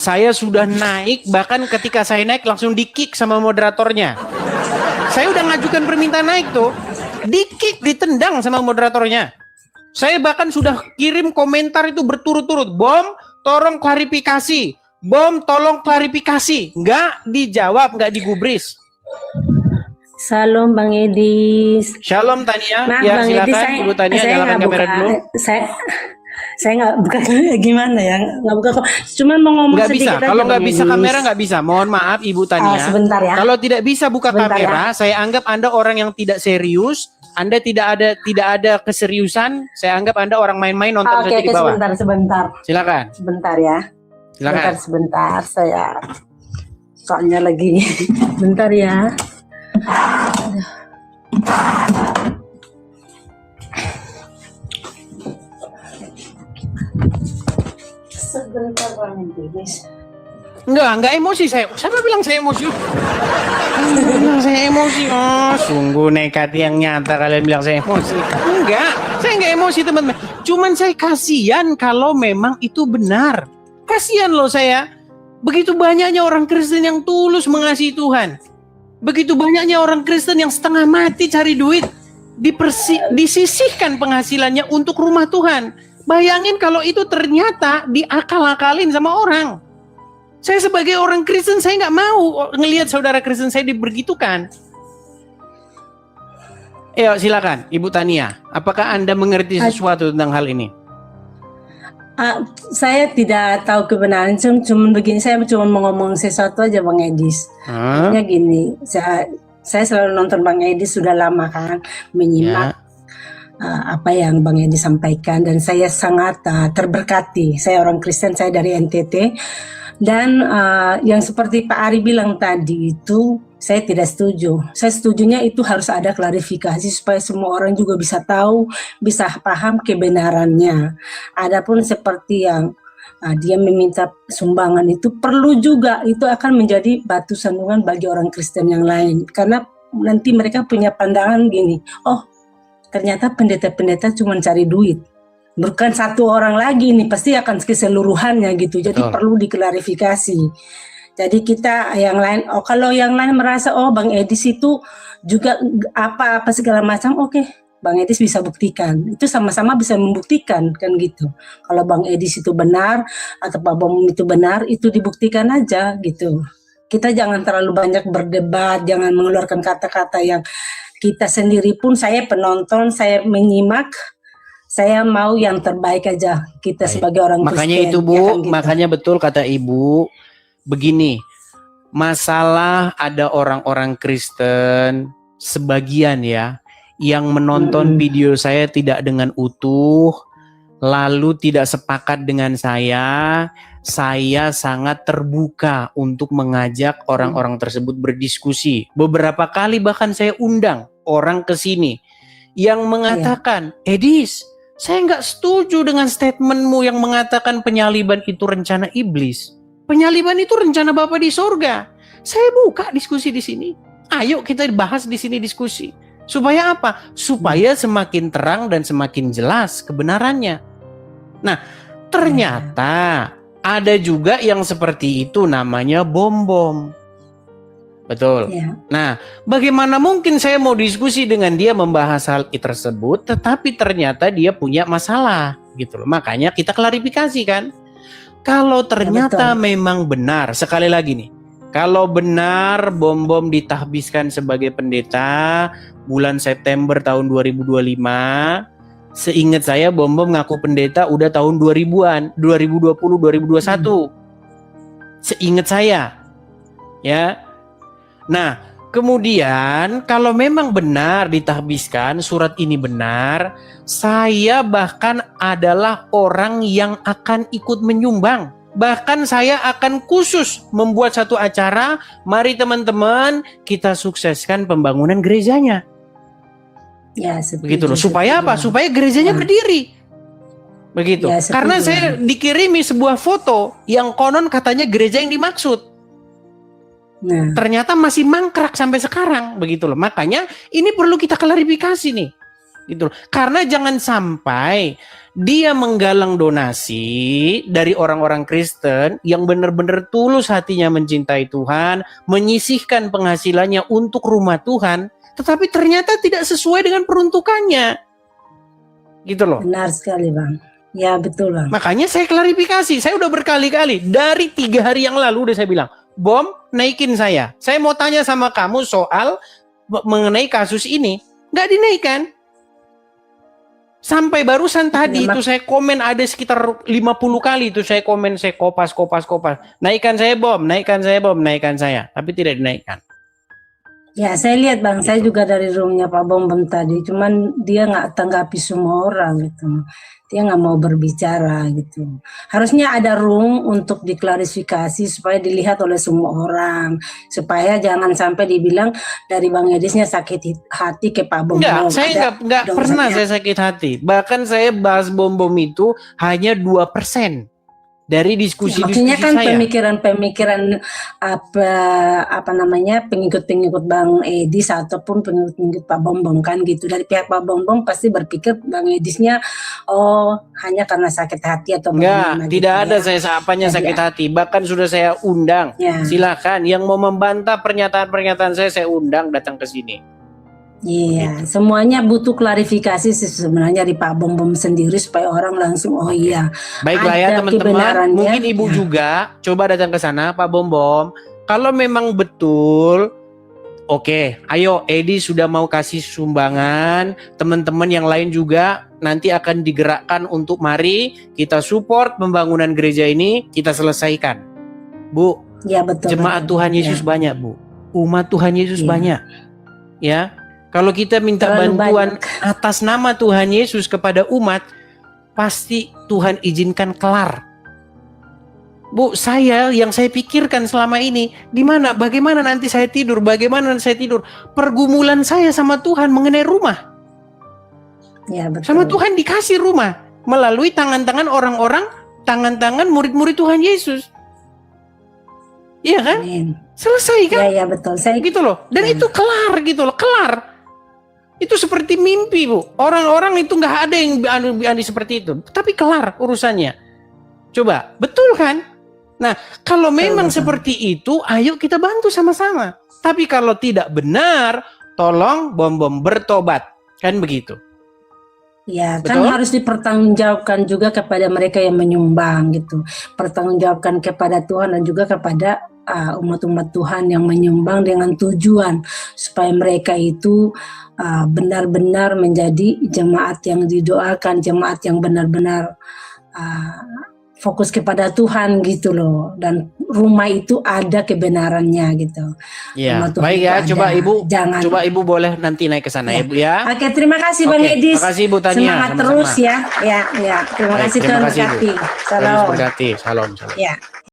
Saya sudah naik, bahkan ketika saya naik langsung di-kick sama moderatornya. Saya udah ngajukan permintaan naik tuh, di-kick, ditendang sama moderatornya. Saya bahkan sudah kirim komentar itu berturut-turut, Bom, tolong klarifikasi. Bom, tolong klarifikasi. Nggak dijawab, nggak digubris. Shalom Bang Edis. Shalom Tania. Nah, Ya, Bang silakan Edis, Ibu Tania, nyalakan kamera dulu. Saya nggak buka gimana ya, nggak buka kok. Cuman mau ngomong Nggak sedikit bisa. aja, Kalau nggak Bang bisa Edis. kamera nggak bisa. Mohon maaf Ibu Tania. Sebentar ya. Kalau tidak bisa buka Sebentar kamera, saya anggap Anda orang yang tidak serius. Anda tidak ada keseriusan. Saya anggap Anda orang main-main nonton saja di bawah. Sebentar. Silakan. Sebentar ya. Silakan. Sebentar, saya soalnya lagi. Bentar ya. Sebentar Bang Edis. Enggak emosi saya. Siapa bilang saya emosi? Bilang saya emosi. Oh, sungguh nekat yang nyata kalian bilang saya emosi. Enggak, saya enggak emosi teman-teman. Cuman saya kasihan kalau memang itu benar. Kasihan loh saya. Begitu banyaknya orang Kristen yang tulus mengasihi Tuhan. Begitu banyaknya orang Kristen yang setengah mati cari duit. Disisihkan penghasilannya untuk rumah Tuhan. Bayangin kalau itu ternyata diakal-akalin sama orang. Saya sebagai orang Kristen, saya nggak mau ngelihat saudara Kristen saya dibegitukan. Silakan, Ibu Tania. Apakah Anda mengerti sesuatu tentang hal ini? Saya tidak tahu kebenaran, cuma begini, saya cuma mau ngomong sesuatu aja Bang Edis. Ya gini, saya selalu nonton Bang Edis sudah lama kan, menyimak apa yang Bang Edis sampaikan, dan saya sangat terberkati. Saya orang Kristen, saya dari NTT. Dan yang seperti Pak Ari bilang tadi itu saya tidak setuju. Saya setujunya itu harus ada klarifikasi supaya semua orang juga bisa tahu, bisa paham kebenarannya. Adapun seperti yang dia meminta sumbangan itu perlu juga, itu akan menjadi batu sandungan bagi orang Kristen yang lain. Karena nanti mereka punya pandangan gini, oh ternyata pendeta-pendeta cuma cari duit. Bukan satu orang lagi nih, pasti akan keseluruhannya gitu. Jadi perlu diklarifikasi. Jadi kita yang lain, kalau yang lain merasa Bang Edis itu juga apa segala macam, oke, Bang Edis bisa buktikan. Itu sama-sama bisa membuktikan kan gitu. Kalau Bang Edis itu benar atau Pak Bom itu benar, itu dibuktikan aja gitu. Kita jangan terlalu banyak berdebat, jangan mengeluarkan kata-kata yang kita sendiri pun, saya penonton, saya menyimak, saya mau yang terbaik aja kita sebagai orang Kristen. Makanya itu Bu, ya kan, gitu. Makanya betul kata Ibu. Begini, masalah ada orang-orang Kristen sebagian ya yang menonton video saya tidak dengan utuh, lalu tidak sepakat dengan saya sangat terbuka untuk mengajak orang-orang tersebut berdiskusi. Beberapa kali bahkan saya undang orang ke sini yang mengatakan, Edis, saya nggak setuju dengan statementmu yang mengatakan penyaliban itu rencana iblis. Penyaliban itu rencana Bapa di sorga. Saya buka diskusi di sini. Ayo kita bahas di sini diskusi. Supaya apa? Supaya semakin terang dan semakin jelas kebenarannya. Nah, ternyata ada juga yang seperti itu, namanya bom-bom. Betul. Nah, bagaimana mungkin saya mau diskusi dengan dia membahas hal tersebut, tetapi ternyata dia punya masalah, gitu loh. Makanya kita klarifikasi kan. Kalau ternyata memang benar, sekali lagi nih, kalau benar bom-bom ditahbiskan sebagai pendeta bulan September tahun 2025, seingat saya bom-bom ngaku pendeta udah tahun 2000-an, 2020, 2021. Seingat saya. Ya. Nah, kemudian kalau memang benar ditahbiskan, surat ini benar, saya bahkan adalah orang yang akan ikut menyumbang. Bahkan saya akan khusus membuat satu acara, mari teman-teman kita sukseskan pembangunan gerejanya. Ya, begitu loh. Supaya apa? Supaya gerejanya berdiri. Begitu. Ya, karena saya dikirimi sebuah foto yang konon katanya gereja yang dimaksud. Nah, ternyata masih mangkrak sampai sekarang, begitu loh. Makanya ini perlu kita klarifikasi nih. gitu loh. Karena jangan sampai dia menggalang donasi dari orang-orang Kristen yang benar-benar tulus hatinya mencintai Tuhan, menyisihkan penghasilannya untuk rumah Tuhan, tetapi ternyata tidak sesuai dengan peruntukannya. Gitu loh. Benar sekali, Bang. Ya, betul, Bang. Makanya saya klarifikasi, saya udah berkali-kali, dari 3 hari yang lalu udah saya bilang, Bom, naikin saya. Saya mau tanya sama kamu soal mengenai kasus ini. Nggak dinaikkan. Sampai barusan tadi itu saya komen ada sekitar 50 kali itu saya komen, saya kopas. Naikkan saya Bom, naikkan saya Bom, naikkan saya. Tapi tidak dinaikkan. Ya, saya lihat Bang, saya juga dari roomnya Pak Bom tadi, cuman dia nggak tanggapi semua orang gitu. Dia nggak mau berbicara gitu. Harusnya ada room untuk diklarifikasi supaya dilihat oleh semua orang, supaya jangan sampai dibilang dari Bang Edisnya sakit hati ke Pak Bom. Enggak, saya nggak pernah saya sakit hati. Bahkan saya bahas bom itu hanya 2% dari diskusi-diskusi maksudnya kan saya. pemikiran apa namanya pengikut-pengikut Bang Edis ataupun pengikut Pak Bom kan gitu. Dari pihak Pak Bom pasti berpikir Bang Edisnya hanya karena sakit hati atau enggak, tidak gitu, ada saya apanya sakit hati. Bahkan sudah saya undang. Silakan yang mau membantah pernyataan-pernyataan saya undang datang ke sini. Iya, semuanya butuh klarifikasi sih sebenarnya di Pak Bom sendiri supaya orang langsung iya. Baiklah ya teman-teman, mungkin Ibu juga coba datang ke sana Pak Bom. Kalau memang betul, oke, ayo Edi sudah mau kasih sumbangan, teman-teman yang lain juga nanti akan digerakkan untuk mari kita support pembangunan gereja ini, kita selesaikan. Bu, ya, betul, jemaat Tuhan Yesus banyak Bu, umat Tuhan Yesus banyak. Ya. Kalau kita minta bantuan atas nama Tuhan Yesus kepada umat, pasti Tuhan izinkan kelar. Bu, yang saya pikirkan selama ini, bagaimana nanti saya tidur, pergumulan saya sama Tuhan mengenai rumah. Ya, betul. Sama Tuhan dikasih rumah, melalui tangan-tangan orang-orang, tangan-tangan murid-murid Tuhan Yesus. Iya kan? Selesai kan? Ya, betul. Saya gitu loh. Dan itu kelar gitu loh, kelar. Itu seperti mimpi Bu. Orang-orang itu nggak ada yang seperti itu. Tapi kelar urusannya. Coba, betul kan? Nah, kalau memang seperti itu, ayo kita bantu sama-sama. Tapi kalau tidak benar, tolong Bom bertobat. Kan begitu. Ya, betul? Kan harus dipertanggungjawabkan juga kepada mereka yang menyumbang gitu. Pertanggungjawabkan kepada Tuhan dan juga kepada umat-umat Tuhan yang menyumbang dengan tujuan supaya mereka itu benar-benar menjadi jemaat yang didoakan, jemaat yang benar-benar fokus kepada Tuhan gitu loh, dan rumah itu ada kebenarannya gitu. Ya, baik ya, coba Ibu boleh nanti naik ke sana ya Bu ya. Oke, terima kasih Bang Edis. Terima kasih Bu Tania. Semangat terus ya. Ya, terima kasih Tuhan berkati. Salam. Salam. Ya.